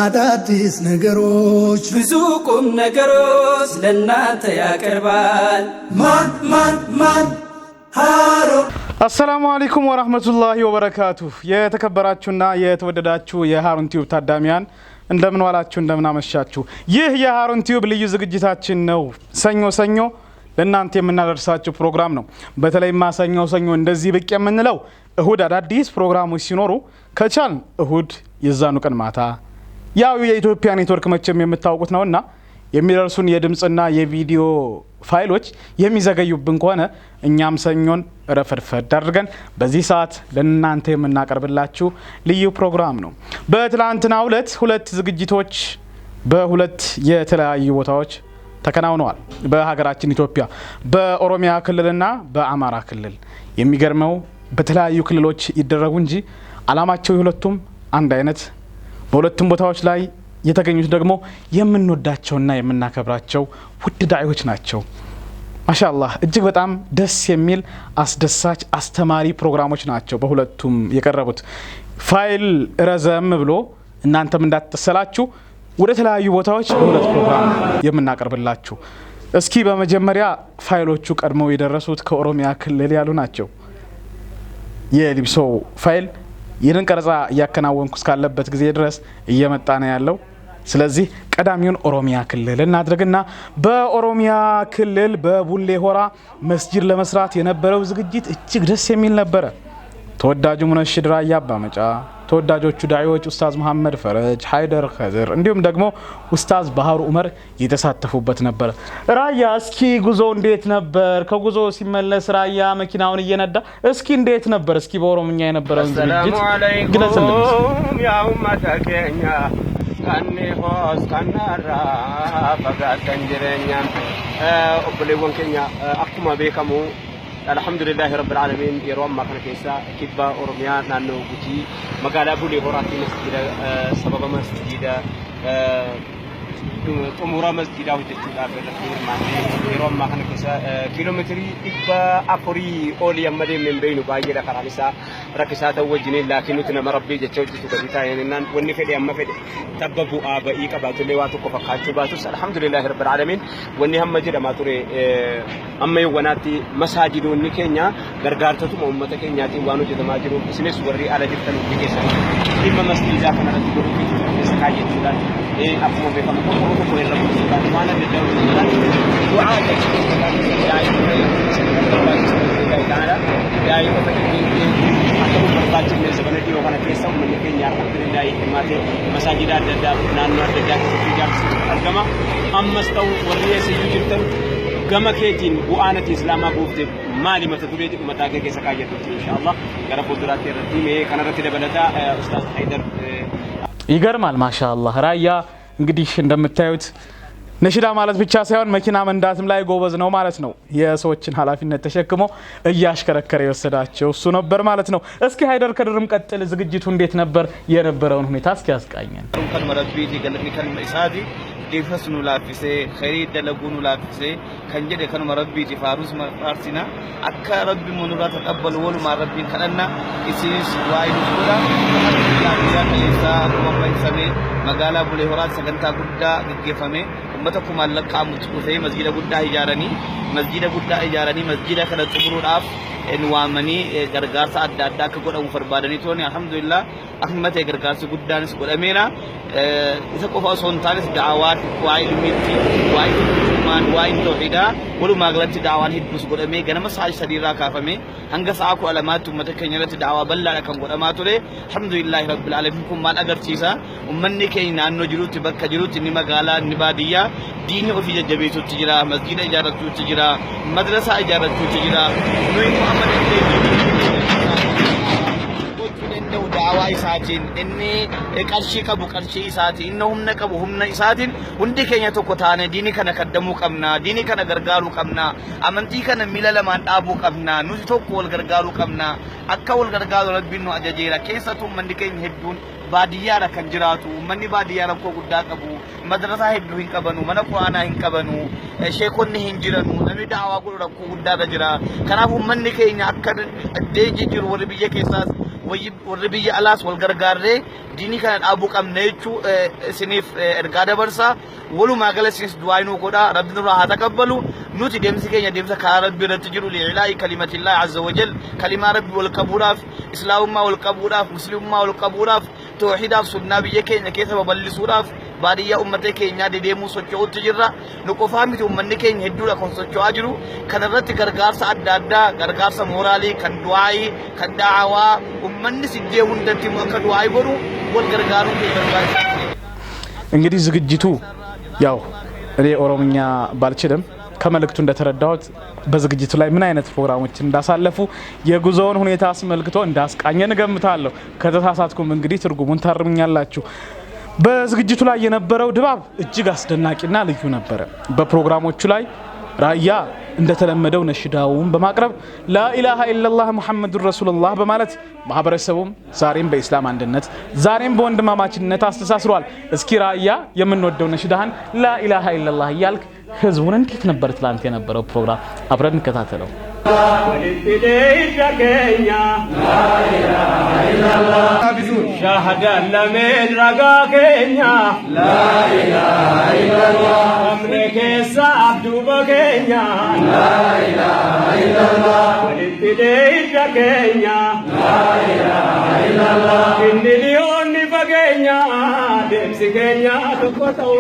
አዳዲስ ነገሮች ብዙ ቁም ነገሮች ለእናንተ ያቀርባል ማን ሃሩን አሰላሙ አለይኩም ወራህመቱላሂ ወበረካቱ የተከበራችሁና የተወደዳችሁ የሃሩን ቲዩብ ታዳሚያን እንደምን ዋላችሁ እንደምን አመሻችሁ ይህ የሃሩን ቲዩብ ልዩ ዝግጅታችን ነው ሰኞ ለእናንተ የምናደርሳችሁ ፕሮግራም ነው በተለይ ሰኞ እንደዚህ ብቅ የምንለው እሁድ አዳዲስ ፕሮግራሞች ሲኖሩ ከቻል እሁድ የዛኑ ቀን ማታ ያው የኢትዮጵያ ኔትወርክ መቼም የምታውቁት ነውና የሚደርሱን የድምጽና የቪዲዮ ፋይሎች የሚዘገዩብን ከሆነ እኛም ሰኞን ረፈድፈድ አድርገን በዚህ ሰዓት ለእናንተ የምናቀርብላችሁ ልዩ ፕሮግራም ነው በትላንትናው ዕለት ሁለት ዝግጅቶች በሁለት የተለያዩ ቦታዎች ተከናውነዋል በሀገራችን ኢትዮጵያ በኦሮሚያ ክልልና በአማራ ክልል የሚገርመው በተለያዩ ክልሎች ይደረጉ እንጂ አላማቸው ሁለቱም አንድ አይነት በሁለቱም ቦታዎች ላይ የተገኙት ደግሞ የምንወዳቸውና የምናከብራቸው ውድ ዳዒዎች ናቸው ማሻአላህ እጅግ በጣም ደስ የሚል አስደሳች አስተማሪ ፕሮግራሞች ናቸው በሁለቱም የቀረቡት ፋይል ረዘም ብሎ እናንተም እንዳትተሰላችሁ ወደ ተለያዩ ቦታዎች በሁለት ፕሮግራም የምናቀርብላችሁ እስኪ በመጀመሪያ ፋይሎቹ ቀድመው የደረሱት ከኦሮሚያ ክልል ያሉ ናቸው የሊብሶ ፋይል ይህንን ቀረጻ እያከናወንኩ እስካለበት ጊዜ ድረስ እየመጣ ነው ያለው ስለዚህ ቀዳሚውን ኦሮሚያ ክልል እናድርግና በኦሮሚያ ክልል በቡሌ ሆራ መስጂድ ለመስራት የነበረው ዝግጅት እጅግ ደስ የሚል ነበር ተወዳጁ ሙነሽድ ራያ አባመጫ ተወዳጆቹ ዳዒዎች ኡስታዝ መሐመድ ፈረጅ ሃይደር ኸድር እንዲሁም ደግሞ ኡስታዝ ባህሩ ዑመር የተሳተፉበት ነበር ራያ እስኪ ጉዞ እንዴት ነበር ከጉዞ ሲመለስ ራያ መኪናውን እየነዳ እስኪ እንዴት ነበር እስኪ በኦሮምኛ የነበረው ዝግጅት ግለጽልን ያው ማታከኛ ካኔ ሆስ ካናራ ፈጋተን ጅረኛ ኦብሌውን ከኛ አኩማ ቤከሙ الحمدلله رب العالمين يروم ما كان كيسا كتبا أورميا نانو بوتي مقالة بولي هوراتي مسجد سبب مسجد تمورا مسجد أو تجدا بالخير معني يروم ما كان كيسا كيلومتري إبا أفوري أولي أمدي من بينو باقي لك رانيسا ركسات وجنين لكن نتنا مربي جتوجت تبديتا يعني نان ونفدي أما فدي تببو آبائي كباتو لواتو كفقاتو باتوس الحمد لله رب العالمين وني هم مجد ما تري أما يواناتي مساجد ونكينيا غرغارتو أمة كينيا تي وانو جد ما جرو بسنس وري على جبتن بكيسا إما مسجد جاكنا نتجرو في سكاية تلان أفهم بكم كل رب سبحانه وتعالى بالدور دعاء يا أيها الذين آمنوا بركات من زبنتي وأنا كيسا من كينيا الحمد لله إماتي مساجد الدار نانو الدار في جالس الجماعة أما استو وريه سيجبتن جماعة كيتين وأنا إسلام أبوفت مالي متدريد ومتاجر كيسا كاية إن شاء الله كنا قدرات الرتيم كنا رتينا بلدا أستاذ حيدر ይገርማል ማሻአላህ ራያ እንግዲህ እንደምታዩት ነሽዳ ማለት ብቻ ሳይሆን መኪና መንዳትም ላይ ጎበዝ ነው ማለት ነው የሰዎችን ኃላፊነት ተሸክሞ እያሽከረከረ ይወሰዳቸው እሱ ነበር ማለት ነው እስኪ ሃይደር ከድርም ቀጥል ዝግጅቱ እንዴት ነበር የነበረውን ሁኔታ እስኪ ያስቃኘን ከን መረቢቲ ገለኒ ከን ኢሳዲ ዲፈስኑ ላፊሴ ኸይሪ ደለጉኑ ላፊሴ ከንጀደ ከን መረቢቲ ፋሩስ ማርሲና አካ ረቢ ሙኑራ ተቀበሉ ወሉ ማረቢ ከነና ኢሲስ ዋይዱ ሱራ ያ ከሊሳ ወማይ ሰሜ መጋላ ቡሌ ሆራ ሰገንታ ጉዳ ግገፈሜ ummatakum allaqamu tufe masjida guddaa ijaaranii masjida kana xumuruudhaaf enwaamanii gargaarsa adda addaa akka godhamu barbaadanii tooni alhamdulillah ahmate gargaarsa guddaanis godhameera isa qofa osoo hin taanes da'awaat waa'ee ilmiitti waa'ee iman waa'ee tawhiidaa walumaa galatti da'awaan hedduus godhamee ganama sa'a sadiirraa kaafamee hanga sa'a 12 ummata keenya irratti da'awaa bal'aadha kan godhamaa ture alhamdulillah rabbil alamin kun maal agarsiisa ummanni keenya naannoo jirutti bakka jirutti ni magaalaa ni baadiyyaa diini ofii jajjabeessuutti jira masjida ijaarrachuutti jira madrasaa ijaarrachuutti jira nuyi muhammad da'awaa isaatiin inni qarshii qabu qarshii isaatiin inni humna qabu humna isaatiin hundi keenya tokko taane diini kana kaddamuu qabna diini kana gargaaruu qabna amantii kana miila lamaan dhaabuu qabna nuti tokko wal gargaaruu qabna akka wal gargaaru rabbiin nu ajajeera keessattuu manni keenya hedduun baadiyyaadha kan jiraatu manni baadiyyaa rakkoo guddaa qabu madrasaa hedduu hin qabanu mana quraanaa hin qabanu sheekonni hin jiranu namni da'awaa godhu rakkoo guddaarra jira kanaafuu manni keenya akka addee jiru warri biyya keessaas والربيع ألاس والجرجارة ديني كان أبو كم نيتشو سنيف إرقادة برسا ولو ما قال سنس دعائنو كذا ربنا راح تقبلوا نوتي دمسكين دمسك كارب برتجروا لعلاء كلمة الله عز وجل كلمة رب والكبوراف إسلام ما والكبوراف مسلم ما والكبوراف توحيد سنة بيجكين كيف ببلسوراف بارية أمتك إن يادي ديمو سوتشو تجرا نكوفامي أمتك إن هدولا كون سوتشو أجرو كان رت غرغار سعدادا غرغار سمورالي كان دعائي كان دعوة أمني سيدي وندتي ما كدعائي برو والغرغارو كغرغار እንግዲህ ዝግጅቱ ያው እኔ ኦሮምኛ ባልችልም ከመልእክቱ እንደተረዳሁት በዝግጅቱ ላይ ምን አይነት ፕሮግራሞች እንዳሳለፉ የጉዞውን ሁኔታ አስመልክቶ እንዳስቃኘን ገምታለሁ። ከተሳሳትኩም እንግዲህ ትርጉሙን ታርሙኛላችሁ። በዝግጅቱ ላይ የነበረው ድባብ እጅግ አስደናቂና ልዩ ነበር። በፕሮግራሞቹ ላይ ራያ እንደተለመደው ነሽዳውን በማቅረብ ላኢላሃ ኢላላህ ሙሐመዱር ረሱሉላህ በማለት ማህበረሰቡም ዛሬም በእስላም አንድነት ዛሬም በወንድማማችነት አስተሳስሯል። እስኪ ራያ የምንወደው ነሽዳህን ላኢላሃ ኢላላህ እያልክ ህዝቡን እንዴት ነበር ትላንት የነበረው ፕሮግራም? አብረን እንከታተለው። شهد لمن رقاكينيا لا إله إلا الله أمرك سعبد بكينيا لا إله إلا الله ولدتي كينيا لا إله إلا الله إني اليوم بكينيا دمس كينيا تقطع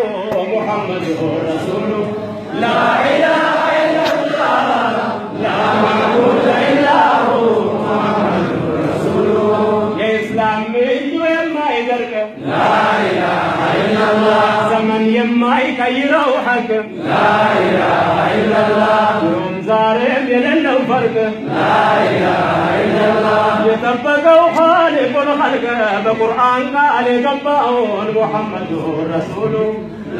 محمد رسول لا إله إلا الله لا معبود إلا هو محمد رسول إسلام يما يدرك لا إله إلا الله زمن يما يكيرو حق لا إله إلا الله يوم زارم يلنو فرق لا إله إلا الله يتبقوا خالق الخلق بقرآن قال يقبعون محمد رسول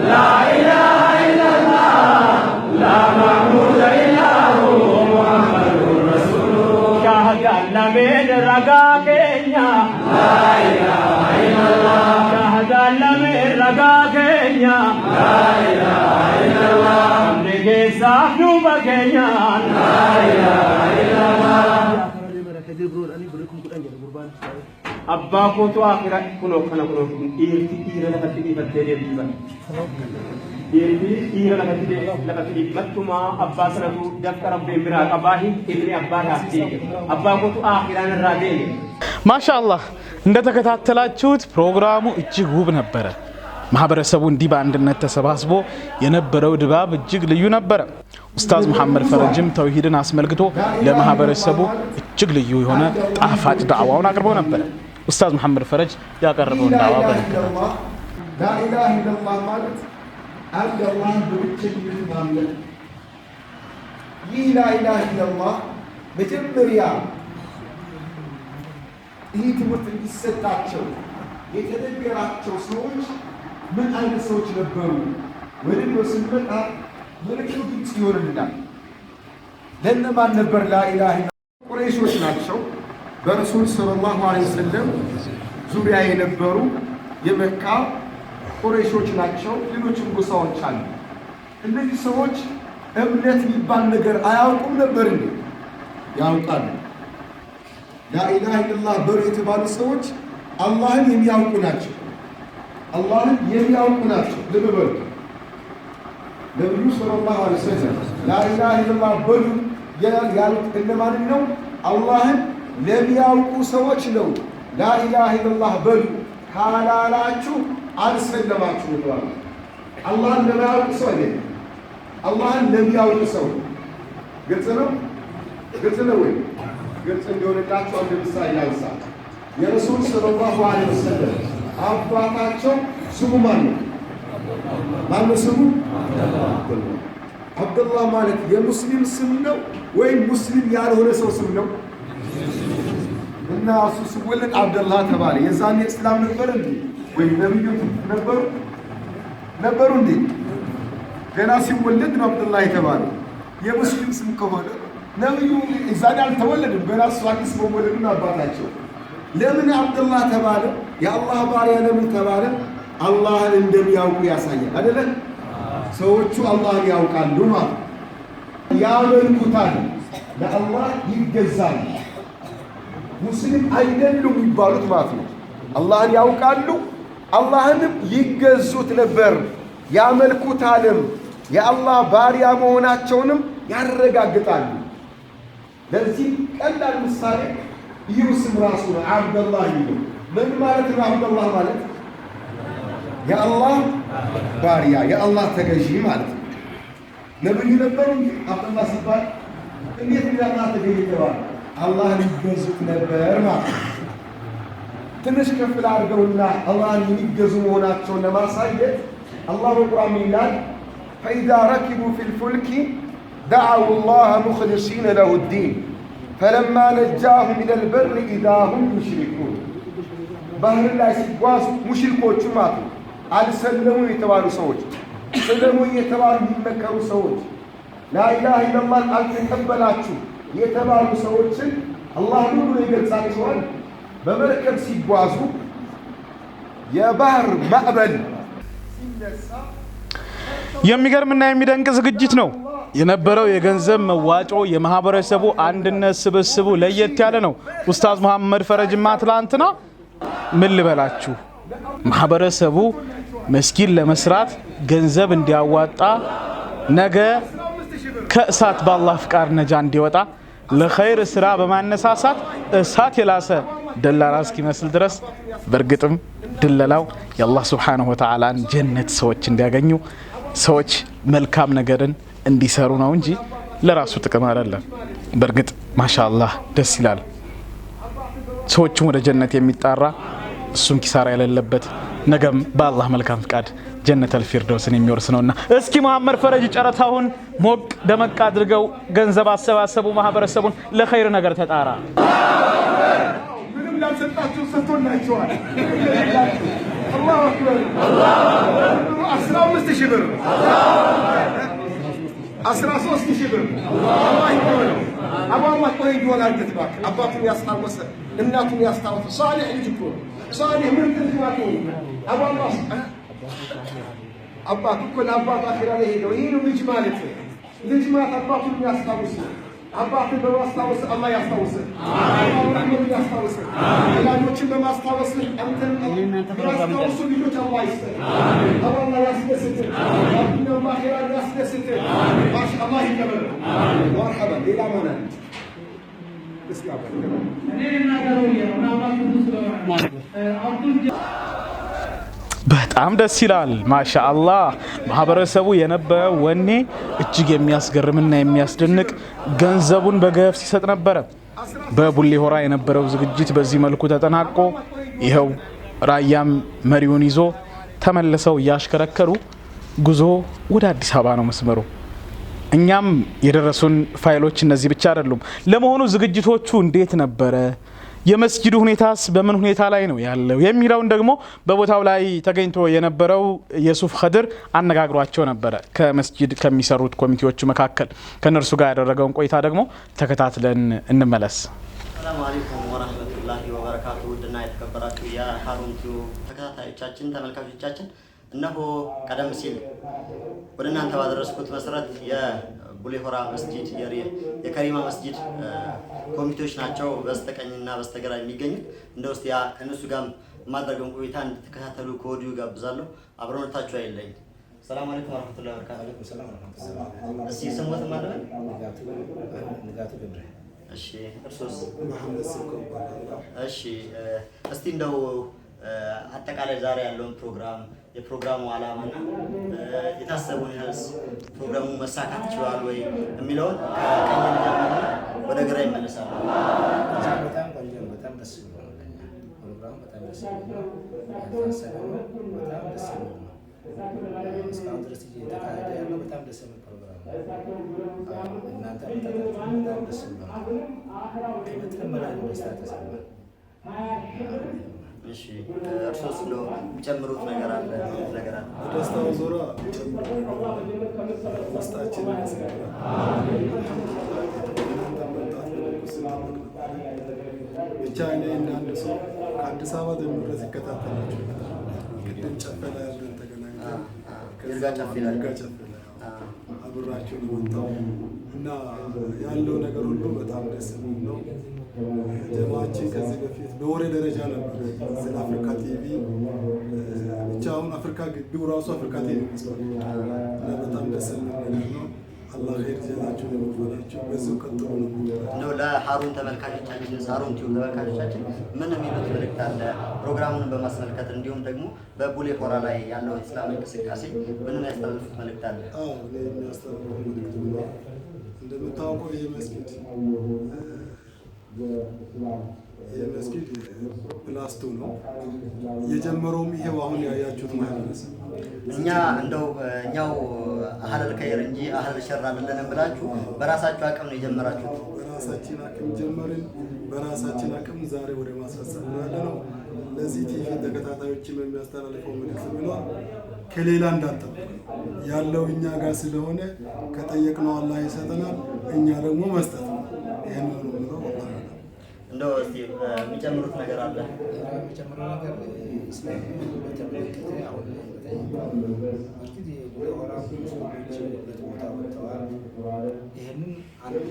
لا إله إلا الله لا معبود إلا هو محمد رسول شهد لمن رقاكينيا لا إله إلا الله شهد لمن رقاكينيا لا إله إلا الله نجي صاحب بكينيا لا إله إلا الله أبا كنت آخرا كنو كنا كنو إيرا لكتبي فتدي بيبان إيرا لكتبي متما أبا سنتو دفتر ربي مراك أباهي إبني أبا راسي أبا كنت آخرا الرادين ما شاء الله እንደተከታተላችሁት ፕሮግራሙ እጅግ ውብ ነበር። ማህበረሰቡ እንዲህ በአንድነት ተሰባስቦ የነበረው ድባብ እጅግ ልዩ ነበር። ኡስታዝ መሐመድ ፈረጅም ተውሂድን አስመልክቶ ለማህበረሰቡ እጅግ ልዩ የሆነ ጣፋጭ ዳዕዋውን አቅርቦ ነበር። ኡስታዝ መሐመድ ፈረጅ ያቀረበው ዳዕዋ በረከተ لا إله إلا الله ማለት አንድ አላህን በብቸኝነት ማምለክ። ይህ ላ ኢላሃ ኢላላህ መጀመሪያ ይህ ትምህርት እንዲሰጣቸው የተነገራቸው ሰዎች ምን አይነት ሰዎች ነበሩ? ወይም ስንመጣ መልእክቱ ግልጽ ይሆንልናል። ለእነማን ነበር ላ ኢላሃ ኢላላህ? ቁረይሾች ናቸው። በረሱል ሰለላሁ ዐለይሂ ወሰለም ዙሪያ የነበሩ የመካ ቁረይሾች ናቸው። ሌሎችም ጎሳዎች አሉ። እነዚህ ሰዎች እምነት የሚባል ነገር አያውቁም ነበር እንዴ? ያውቃሉ። ላ ኢላሃ ኢላላህ በሩ የተባሉ ሰዎች አላህን የሚያውቁ ናቸው። አላህን የሚያውቁ ናቸው። ልብ በሉ። ነብዩ ሰለላሁ ዐለይሂ ወሰለም ላ ኢላሃ ኢላላህ በሉ ያሉት እነማንን ነው? አላህን ለሚያውቁ ሰዎች ነው። ላ ኢላሃ ኢላላህ በሉ ካላላችሁ አልሰለማችሁ ብለዋል። አላህን ለሚያውቁ ሰው አይደለም፣ አላህን ለሚያውቁ ሰው። ግልጽ ነው? ግልጽ ነው ወይ? ግልጽ እንዲሆንላችሁ አንድ ምሳሌ ላንሳ። የረሱል ሰለላሁ ዐለይሂ ወሰለም አባታቸው ስሙ ማን ነው? ማነው ስሙ? አብዱላህ ማለት የሙስሊም ስም ነው ወይም ሙስሊም ያልሆነ ሰው ስም ነው? እና እሱ ሲወለድ አብዱላህ ተባለ። የዛኔ እስላም ነበር እንዴ? ወይ ነብዩ ነበሩ እንዴ? ገና ሲወለድ ነው አብዱላህ የተባለው። የሙስሊም ስም ከሆነ ነብዩ እዛኔ አልተወለድም፣ ገና እሱ አዲስ መወለዱን አባታቸው ለምን አብዱላህ ተባለ? የአላህ ባሪያ ለምን ተባለ? አላህን እንደሚያውቁ ያሳያል አይደለ? ሰዎቹ አላህን ያውቃሉ ማለት ያመልኩታል፣ ለአላህ ይገዛሉ። ሙስሊም አይደሉም የሚባሉት ማለት ነው። አላህን ያውቃሉ፣ አላህንም ይገዙት ነበር፣ ያመልኩታልም፣ የአላህ ባሪያ መሆናቸውንም ያረጋግጣሉ። ለዚህ ቀላል ምሳሌ ይህ ስም ራሱ ነው፣ አብደላህ ይለው። ምን ማለት ነው አብደላህ ማለት? የአላህ ባሪያ፣ የአላህ ተገዢ ማለት ነው። ነብዩ ነበሩ እንጂ አብደላህ ሲባል እንዴት የአላህ ተገዢ ተባለ? አላህን ይገዙት ነበር ማለት ነው። ትንሽ ከፍል አድርገውና አላህን የሚገዙ መሆናቸውን ለማሳየት አላህ በቁርአን ይላል ፈኢዛ ረኪቡ ፊል ፉልኪ ደዐው ላህ ሙኽሊሲነ ለሁ ዲን ፈለማ ነጃሁም ኢለል በሪ ኢዛ ሁም ዩሽሪኩን። ባህር ላይ ሲጓዙ ሙሽሪኮቹ ማለት ነው፣ አልሰለሙ የተባሉ ሰዎች፣ ሰለሙ የተባሉ የሚመከሩ ሰዎች፣ ላኢላሃ ኢለላህ አልተቀበላችሁ የተባሉ ሰዎችን አላህ ሁሉ ይገልጻቸዋል። በመርከብ ሲጓዙ የባህር ማዕበል ሲነሳ የሚገርምና የሚደንቅ ዝግጅት ነው የነበረው። የገንዘብ መዋጮ፣ የማህበረሰቡ አንድነት ስብስቡ ለየት ያለ ነው። ኡስታዝ መሐመድ ፈረጅማ ትላንትና ምን ልበላችሁ ማህበረሰቡ መስጊድ ለመስራት ገንዘብ እንዲያዋጣ ነገ ከእሳት በአላህ ፍቃድ ነጃ እንዲወጣ ለኸይር ስራ በማነሳሳት እሳት የላሰ ደላላ እስኪመስል ድረስ በእርግጥም ድለላው የአላህ ሱብሓነሁ ወተዓላን ጀነት ሰዎች እንዲያገኙ ሰዎች መልካም ነገርን እንዲሰሩ ነው እንጂ ለራሱ ጥቅም አይደለም። በእርግጥ ማሻአላህ ደስ ይላል። ሰዎችን ወደ ጀነት የሚጣራ እሱም ኪሳራ የሌለበት ነገም በአላህ መልካም ፍቃድ ጀነተል ፊርደውስን የሚወርስ ነውና እስኪ መሐመድ ፈረጅ ጨረታውን ሞቅ ደመቅ አድርገው ገንዘብ አሰባሰቡ፣ ማህበረሰቡን ለኸይር ነገር ተጣራ። ምንም ላልሰጣችሁ ሰጥቶናቸዋል። አላሁ አክበር። 15,000 ብር 13,000 ብር አላህ ይቀበለው። አባላህ ቆይ ይወላልት ባክ አባቱን ያስታወሰ እናቱን ያስታወሰ ሷሊህ ልጅ እኮ ሷሊህ ምን ትልማቱ አባላህ አባቱ እኮ ለአባቱ አኺራ ላይ ሄደው ይሄ ነው ልጅ ማለት። ልጅ ማለት አባቱን ያስታውስ። አባቱን በማስታወስ አላህ ያስታውስ። አላህ ያስታውስ። ወላጆችን በማስታወስ አንተን ያስታውሱ ልጆች አላህ ይስጥ። አላህ ያስደስት። አላህ አኺራ ያስደስት። ማሻአላህ ይከበር። መርሐባ ሌላ ማና በጣም ደስ ይላል። ማሻአላህ ማህበረሰቡ የነበረው ወኔ እጅግ የሚያስገርምና የሚያስደንቅ ገንዘቡን በገፍ ሲሰጥ ነበረ። በቡሌ ሆራ የነበረው ዝግጅት በዚህ መልኩ ተጠናቆ ይኸው ራያም መሪውን ይዞ ተመልሰው እያሽከረከሩ ጉዞ ወደ አዲስ አበባ ነው መስመሩ። እኛም የደረሱን ፋይሎች እነዚህ ብቻ አይደሉም። ለመሆኑ ዝግጅቶቹ እንዴት ነበረ? የመስጂዱ ሁኔታስ በምን ሁኔታ ላይ ነው ያለው የሚለውን ደግሞ በቦታው ላይ ተገኝቶ የነበረው የሱፍ ኸድር አነጋግሯቸው ነበረ። ከመስጂድ ከሚሰሩት ኮሚቴዎቹ መካከል ከነርሱ ጋር ያደረገውን ቆይታ ደግሞ ተከታትለን እንመለስ። ሰላም አለይኩም ወራህመቱላሂ ወበረካቱ። ውድና የተከበራችሁ የሃሩን ቲዩብ ተከታታዮቻችን ተመልካቾቻችን፣ እነሆ ቀደም ሲል ወደ እናንተ ባደረስኩት መሰረት የቡሌ ሆራ መስጂድ የከሪማ መስጂድ ኮሚቴዎች ናቸው በስተቀኝና በስተግራ የሚገኙት። እንደውስ ያ ከነሱ ጋር ማድረግን ቆይታ እንድትከታተሉ ከወዲሁ ጋብዛለሁ። አብሮነታችሁ አይለኝ። ሰላም አለይኩም ወራህመቱላሂ ወበረካቱ። ሰላም አለይኩም። እሺ ስሞት ማለት ንጋቱ ገብረ። እሺ እርሶስ? መሐመድ ሰኮ። እሺ እስቲ እንደው አጠቃላይ ዛሬ ያለውን ፕሮግራም የፕሮግራሙ ዓላማና የታሰበውን ያህል ፕሮግራሙ መሳካት ይችላል ወይ የሚለውን ከቀኝ ጀምሮ ወደ ግራ ይመለሳል። በጣም ቆንጆ ነው። በጣም ደስ ይላል። ፕሮግራሙ በጣም ደስ ይላል። ያልታሰበው በጣም ደስ ይላል። እስካሁን ድረስ እየተካሄደ ያለው በጣም ደስ የሚል ፕሮግራም ነው። እናንተ በጣም ደስ ይላል። ከመጠን በላይ ደስታ ተሰማኝ። እሺ እርሶስ ነው የሚጨምሩት ነገር አለ? ነገር አለ? ደስታው ዙሪያ ውስጣችን ብቻ እኔ አንድ ሰው ከአዲስ አበባ ጀምሮ ሲከታተላችሁ ቅድም ጨፌ ላይ ያለን ተገናኝተን ይርጋ ጨፌ ላይ ብራቸውን የወጣው እና ያለው ነገር ሁሉ በጣም ደስ የሚል ነው። ጀማዓችን ከዚህ በፊት በወሬ ደረጃ ነበር ስለ አፍሪካ ቲቪ ብቻ አሁን አፍሪካ ግቢው ራሱ አፍሪካ ቲቪ ይመስላል እና በጣም ደስ የሚል ነገር ነው። አላህ ኸይር ጀዛችሁን ይወፍቃችሁ። በዚሁ ቀጥሉ ነው። ለሃሩን ተመልካቾቻችን ሃሩን ቲዩብ ተመልካቾቻችን ምን የሚሉት መልእክት አለ? ፕሮግራሙን በማስመልከት እንዲሁም ደግሞ በቡሌ ሆራ ላይ ያለው እስላም እንቅስቃሴ ምን ያስተላልፉት መልእክት አለ? አዎ የሚያስተላልፉት መልእክት ነው። እንደምታውቀው ይህ መስጊድ ፕላስቱ ነው የጀመረውም ይሄው አሁን ያያችሁት ማህበረሰብ እኛ እንደው እኛው አህለል ኸይር እንጂ አህለል ሸር አይደለንም ብላችሁ በራሳችሁ አቅም ነው የጀመራችሁት? በራሳችን አቅም ጀመርን። በራሳችን አቅም ዛሬ ወደ ማስፈጸም ነው ያለነው። ለዚህ ቲቪ ተከታታዮችም የሚያስተላልፈው መልእክት ቢኖር ከሌላ እንዳትጠብቁ ያለው እኛ ጋር ስለሆነ ከጠየቅነው አላህ ይሰጠናል። እኛ ደግሞ መስጠት ነው። ይሄን ነው ነው እንደው እስቲ የሚጨምሩት ነገር አለ? የሚጨምረው ነገር እስላም በተመለከተ አሁን መስጊድ ቡሌ ሆራ ሰዎች ቦታ ወጥተዋል። ይህንን አንድ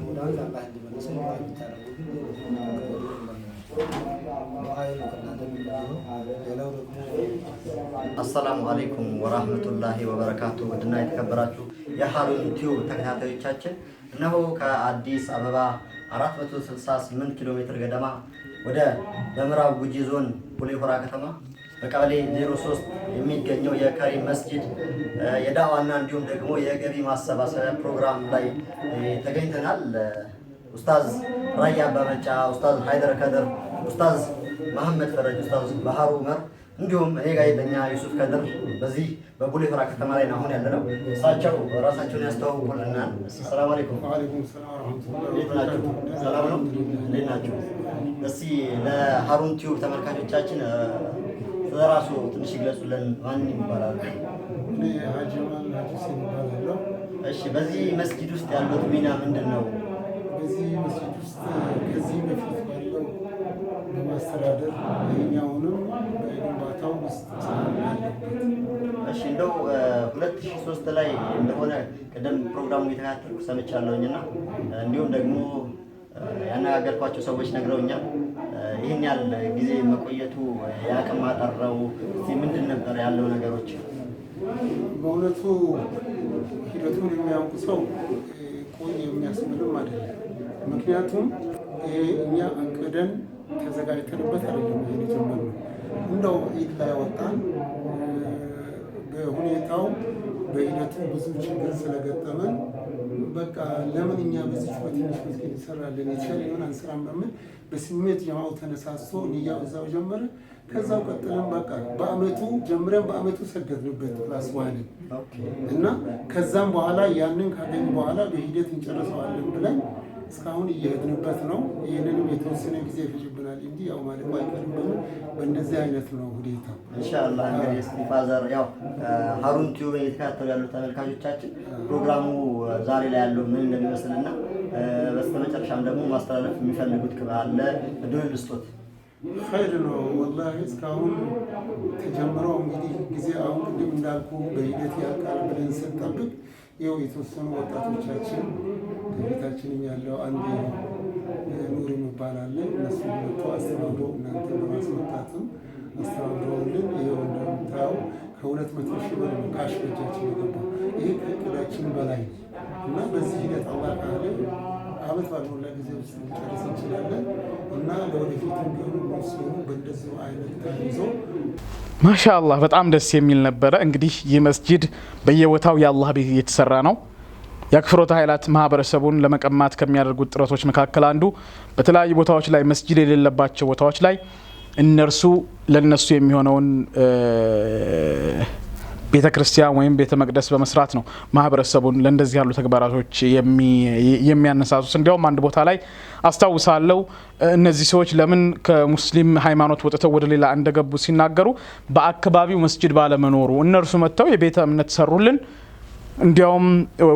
ወደ አንድ አላህ እንዲመልሰን አሰላሙ አለይኩም ወራህመቱላሂ ወበረካቱ። ውድና የተከበራችሁ የሃሩን ቲዩብ ተከታታዮቻችን እነሆ ከአዲስ አበባ 468 ኪሎ ሜትር ገደማ ወደ በምዕራብ ጉጂ ዞን ቡሌ ሆራ ከተማ በቀበሌ 03 የሚገኘው የከሪም መስጂድ የዳዋና እንዲሁም ደግሞ የገቢ ማሰባሰቢያ ፕሮግራም ላይ ተገኝተናል። ኡስታዝ ራያ አባመጫ፣ ኡስታዝ ሃይደር ከድር፣ ኡስታዝ መሐመድ ፈረጅ፣ ኡስታዝ ባህሩ ዑመር እንዲሁም እኔ ጋዜጠኛ ዩሱፍ ከድር በዚህ በቡሌ ሆራ ከተማ ላይ አሁን ያለነው። እሳቸው ራሳቸውን ያስተዋውቁልናል። ሰላም አለይኩም። ወአለይኩም ሰላም ወራህመቱላሂ እንዴት ናችሁ? ሰላም ነው? እንዴት ናችሁ? እስቲ ለሃሩን ቲዩብ ተመልካቾቻችን ስለራሱ ትንሽ ይግለጹልን። ማን ይባላል? እኔ አጅማል ሁሴን ይባላለሁ። እሺ፣ በዚህ መስጊድ ውስጥ ያሉት ሚና ምንድን ነው? በዚህ መስጊድ ውስጥ ከዚህ በፊት ባለው በማስተዳደር ይኸኛውንም በግንባታው ውስጥ እሺ፣ እንደው 2003 ላይ እንደሆነ ቀደም ፕሮግራሙ የተከታተልኩ ሰምቻለሁኝና እንዲሁም ደግሞ ያነጋገርኳቸው ሰዎች ነግረውኛል። ይህን ያህል ጊዜ መቆየቱ የአቅም ማጠረው ምንድን ነበር ያለው ነገሮች? በእውነቱ ሂደቱን የሚያውቁ ሰው ቆይ የሚያስብልም አይደለም። ምክንያቱም እኛ አቅደን ተዘጋጅተንበት አይደለም ይሄን የጀመርነው። እንደው ኢድ ላይ ወጣን። በሁኔታው በሂደቱ ብዙ ችግር ስለገጠመን በቃ ለምን እኛ በዚህ በትንሽ መስጊድ እንሰራለን የተሻለ የሆነ አንስራም በምን በስሜት ጀማው ተነሳስቶ ንያው እዛው ጀመረ። ከዛው ቀጥለን በቃ በአመቱ ጀምረን በአመቱ ሰገድንበት ፕላስ ዋን እና ከዛም በኋላ ያንን ካገኝ በኋላ በሂደት እንጨርሰዋለን ብለን እስካሁን እየሄድንበት ነው። ይህንንም የተወሰነ ጊዜ ይፈጅብናል እንጂ ያው ማለት አይቀርም። በእንደዚህ አይነት ነው ሁኔታ ኢንሻአላህ። እንግዲህ እስቲፋዘር ያው ሃሩን ቲዩብ እየተከታተሉ ያሉ ተመልካቾቻችን ፕሮግራሙ ዛሬ ላይ ያለው ምን እንደሚመስልና በስተመጨረሻም ደግሞ ማስተላለፍ የሚፈልጉት ካለ እድል ልስጦት። ኸይር ነው ወላሂ። እስካሁን ተጀምሮ እንግዲህ ጊዜ አሁን ቅድም እንዳልኩ በሂደት ያልቃል ብለን ስንጠብቅ ይኸው የተወሰኑ ወጣቶቻችን ከቤታችንም ያለው አንድ ኑር ይባላል። እነሱ መጥቶ አስተባብረው እናንተ በማስመጣትም አስተባብረውልን ይኸው እንደምታየው ከ200 ሺህ ብር ካሽ በእጃችን የገባው ይህ ከእቅዳችን በላይ ነው እና በዚህ ሂደት አላህ ካለ አመት ባልሞላ ጊዜ ውስጥ ልንጨርስ እንችላለን እና ለወደፊት ቢሆኑ ሙስሊሙ በእንደዚሁ አይነት ተይዞ ማሻአላህ በጣም ደስ የሚል ነበረ። እንግዲህ ይህ መስጂድ በየቦታው የአላህ ቤት እየተሰራ ነው። የአክፍሮት ኃይላት ማህበረሰቡን ለመቀማት ከሚያደርጉት ጥረቶች መካከል አንዱ በተለያዩ ቦታዎች ላይ መስጂድ የሌለባቸው ቦታዎች ላይ እነርሱ ለነሱ የሚሆነውን ቤተ ክርስቲያን ወይም ቤተ መቅደስ በመስራት ነው ማህበረሰቡን ለእንደዚህ ያሉ ተግባራቶች የሚያነሳሱት። እንዲያውም አንድ ቦታ ላይ አስታውሳለሁ እነዚህ ሰዎች ለምን ከሙስሊም ሃይማኖት ወጥተው ወደ ሌላ እንደገቡ ሲናገሩ በአካባቢው መስጂድ ባለመኖሩ እነርሱ መጥተው የቤተ እምነት ሰሩልን፣ እንዲያውም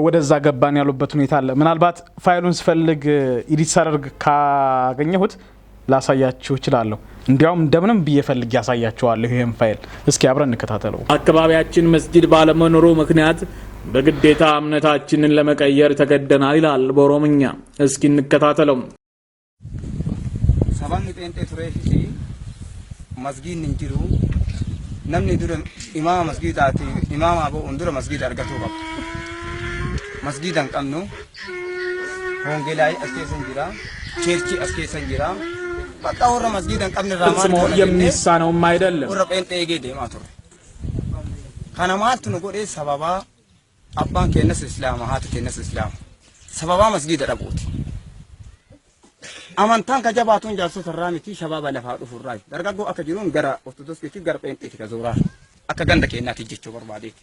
ወደዛ ገባን ያሉበት ሁኔታ አለ። ምናልባት ፋይሉን ስፈልግ ኢዲት ሳደርግ ካገኘሁት ላሳያችሁ እችላለሁ። እንዲያውም እንደምንም ብዬፈልግ ያሳያችኋለሁ ይሄን ፋይል። እስኪ አብረን እንከታተለው። አካባቢያችን መስጂድ ባለመኖሩ ምክንያት በግዴታ እምነታችንን ለመቀየር ተገደናል ይላል በኦሮምኛ። እስኪ እንከታተለው። ሰባን ጤንጤ ቱሬፊ መስጊድ እንጅሩ namni dura imama masgidaati imama abo undura masgida argatu qaba masgidan qabnu hongelai askesan jira cherchi askesan jira baka ora masgidan qabne raman ko የሚሳነው አይደለም ora pente gede ma tur kana maatu no gode sababa abban kenas islam haatu kenas islam sababa masgida dabuti amantan ka jabaatun jaarso sarraamiti shababa lafa dhufurraa dargaggo akka jiruun gara ortodoksiitti gara peenxeetti ka zooraa akka ganda keenyaatti jechuu barbaadeeti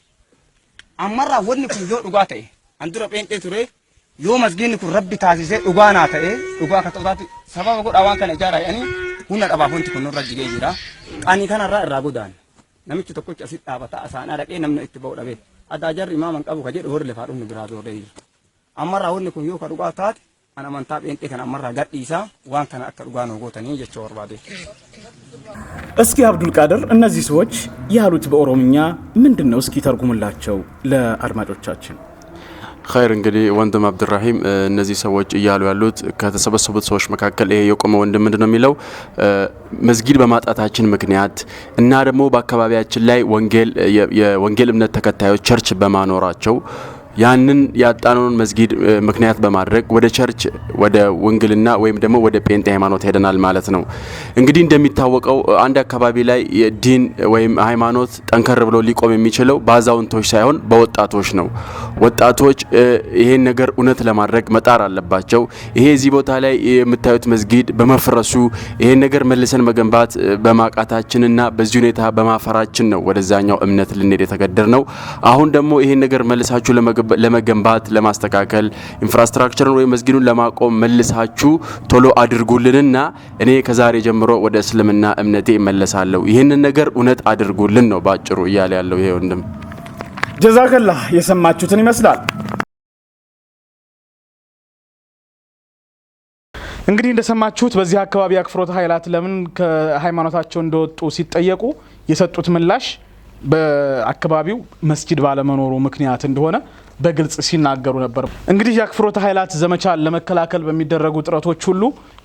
ammarraa wanni kun yoo dhugaa ta'e an dura peenxee ture yoo masgiinni kun rabbi taasisee dhugaa naa ta'e dhugaa akka ta'uutaatti sababa godhaa waan kana ijaaraa jedhanii humna dhabaaf wanti kun nurra jigee jira qaanii kanarraa irraa godaan namichi tokkochi asitti dhaabataa asaanaa dhaqee namni itti ba'u dhabee adda jarri imaaman qabu ka jedhu warri lafaa dhufni biraa zooree jira ammarraa wanni kun yoo ka dhugaa taate ana amantaa peenxee kana ammarraa gadhiisaa waan kana akka dhugaa nuu gootanii jechuu barbaadeeti እስኪ አብዱል ቃድር እነዚህ ሰዎች ያሉት በኦሮምኛ ምንድነው? እስኪ ተርጉምላቸው ለአድማጮቻችን። خير እንግዲህ ወንድም አብዱራሂም እነዚህ ሰዎች እያሉ ያሉት ከተሰበሰቡት ሰዎች መካከል ይሄ የቆመ ወንድም ምንድነው የሚለው መስጊድ በማጣታችን ምክንያት እና ደግሞ በአካባቢያችን ላይ የወንጌል እምነት ተከታዮች ቸርች በማኖራቸው ያንን ያጣነውን መስጊድ ምክንያት በማድረግ ወደ ቸርች ወደ ወንጌልና ወይም ደግሞ ወደ ጴንጤ ሃይማኖት ሄደናል ማለት ነው። እንግዲህ እንደሚታወቀው አንድ አካባቢ ላይ ዲን ወይም ሃይማኖት ጠንከር ብሎ ሊቆም የሚችለው ባዛውንቶች ሳይሆን በወጣቶች ነው። ወጣቶች ይሄን ነገር እውነት ለማድረግ መጣር አለባቸው። ይሄ እዚህ ቦታ ላይ የምታዩት መስጊድ በመፍረሱ ይሄን ነገር መልሰን መገንባት በማቃታችንና በዚህ ሁኔታ በማፈራችን ነው ወደዛኛው እምነት ልንሄድ የተገደድነው። አሁን ደግሞ ይሄን ነገር መልሳችሁ ለመገንባት ለማስተካከል ኢንፍራስትራክቸርን ወይ መስጊዱን ለማቆም መልሳችሁ ቶሎ አድርጉልንና እኔ ከዛሬ ጀምሮ ወደ እስልምና እምነቴ እመለሳለሁ ይሄንን ነገር እውነት አድርጉልን ነው ባጭሩ ይያለ ያለው ይሄ ወንድም። ጀዛከላህ የሰማችሁትን ይመስላል። እንግዲህ እንደሰማችሁት በዚህ አካባቢ አክፍሮት ኃይላት ለምን ከሃይማኖታቸው እንደወጡ ሲጠየቁ የሰጡት ምላሽ በአካባቢው መስጊድ ባለመኖሩ ምክንያት እንደሆነ በግልጽ ሲናገሩ ነበር። እንግዲህ የአክፍሮት ኃይላት ዘመቻን ለመከላከል በሚደረጉ ጥረቶች ሁሉ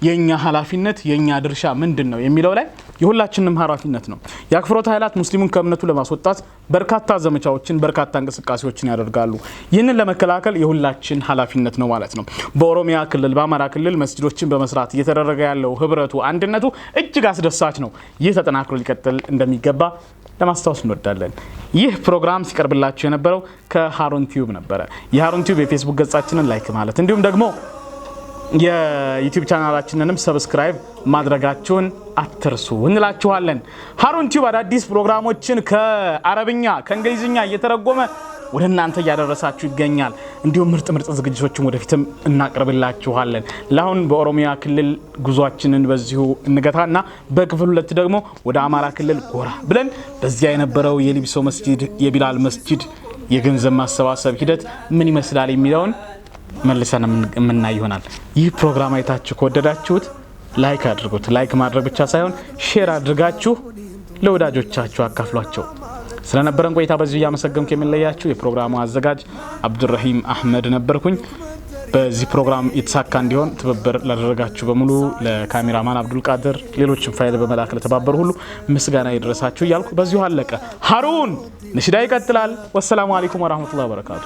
የኛ ኃላፊነት የኛ ድርሻ ምንድነው የሚለው ላይ የሁላችንም ኃላፊነት ነው። የአክፍሮት ኃይላት ሙስሊሙን ከእምነቱ ለማስወጣት በርካታ ዘመቻዎችን በርካታ እንቅስቃሴዎችን ያደርጋሉ። ይህንን ለመከላከል የሁላችን ኃላፊነት ነው ማለት ነው። በኦሮሚያ ክልል በአማራ ክልል መስጊዶችን በመስራት እየተደረገ ያለው ህብረቱ አንድነቱ እጅግ አስደሳች ነው። ይህ ተጠናክሮ ሊቀጥል እንደሚገባ ለማስታወስ እንወዳለን። ይህ ፕሮግራም ሲቀርብላችሁ የነበረው ከሃሩን ቲዩብ ነበረ። የሃሩን ቲዩብ የፌስቡክ ገጻችንን ላይክ ማለት እንዲሁም ደግሞ የዩቲዩብ ቻናላችንንም ሰብስክራይብ ማድረጋችሁን አትርሱ እንላችኋለን። ሃሩን ቲዩብ አዳዲስ ፕሮግራሞችን ከአረብኛ ከእንግሊዝኛ እየተረጎመ ወደ እናንተ ያደረሳችሁ ይገኛል። እንዲሁም ምርጥ ዝግጅቶችን ወደፊትም እናቀርብላችኋለን። ለአሁን በኦሮሚያ ክልል ጉዟችንን በዚሁ እንገታና በክፍል 2 ደግሞ ወደ አማራ ክልል ጎራ ብለን በዚያ የነበረው የሊብሶ መስጂድ የቢላል መስጂድ የገንዘብ ማሰባሰብ ሂደት ምን ይመስላል የሚለውን መልሰን የምናይ ይሆናል። ይህ ፕሮግራም አይታችሁ ከወደዳችሁት ላይክ አድርጉት። ላይክ ማድረግ ብቻ ሳይሆን ሼር አድርጋችሁ ለወዳጆቻችሁ አካፍሏቸው። ስለነበረን ቆይታ በዚህ ያመሰግንኩ የምንለያችሁ የፕሮግራሙ አዘጋጅ አብዱራሂም አህመድ ነበርኩኝ። በዚህ ፕሮግራም የተሳካ እንዲሆን ትብብር ላደረጋችሁ በሙሉ ለካሜራማን አብዱል ቃድር ሌሎችም ፋይል በመላክ ለተባበሩ ሁሉ ምስጋና ይድረሳችሁ እያልኩ በዚሁ አለቀ። ሃሩን ነሽዳ ይቀጥላል። ወሰላሙ አለይኩም ወራህመቱላሂ ወበረካቱ።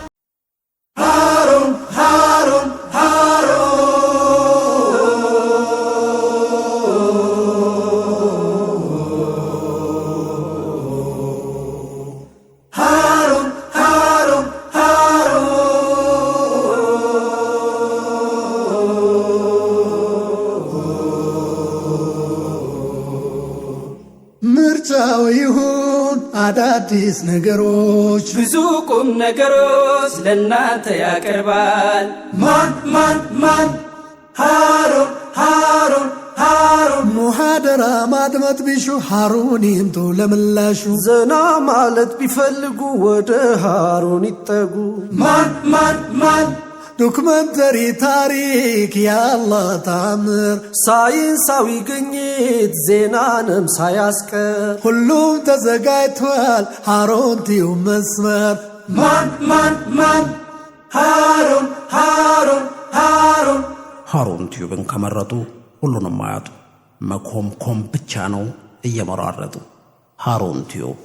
ሃሩን ሃሩን ሃሩን አዳዲስ ነገሮች ብዙ ቁም ነገሮች ለእናንተ ያቀርባል። ማን ሃሩን ሃሩን ሃሩን ሙሐደራ ማድመጥ ቢሹ ሃሩን ይምጡ ለምላሹ ዘና ማለት ቢፈልጉ ወደ ሃሩን ይጠጉ። ማን ዶክመንተሪ ታሪክ ያአላህ ታምር ሳይንሳዊ ግኝት ዜናንም ሳያስቀር ሁሉም ተዘጋጅቷል ሃሩን ቲዩብ መስመር ማን ሃሩን ቲዩብን ከመረጡ ሁሉንም አያጡ መኮምኮም ብቻ ነው እየመራረጡ ሃሩን ቲዩብ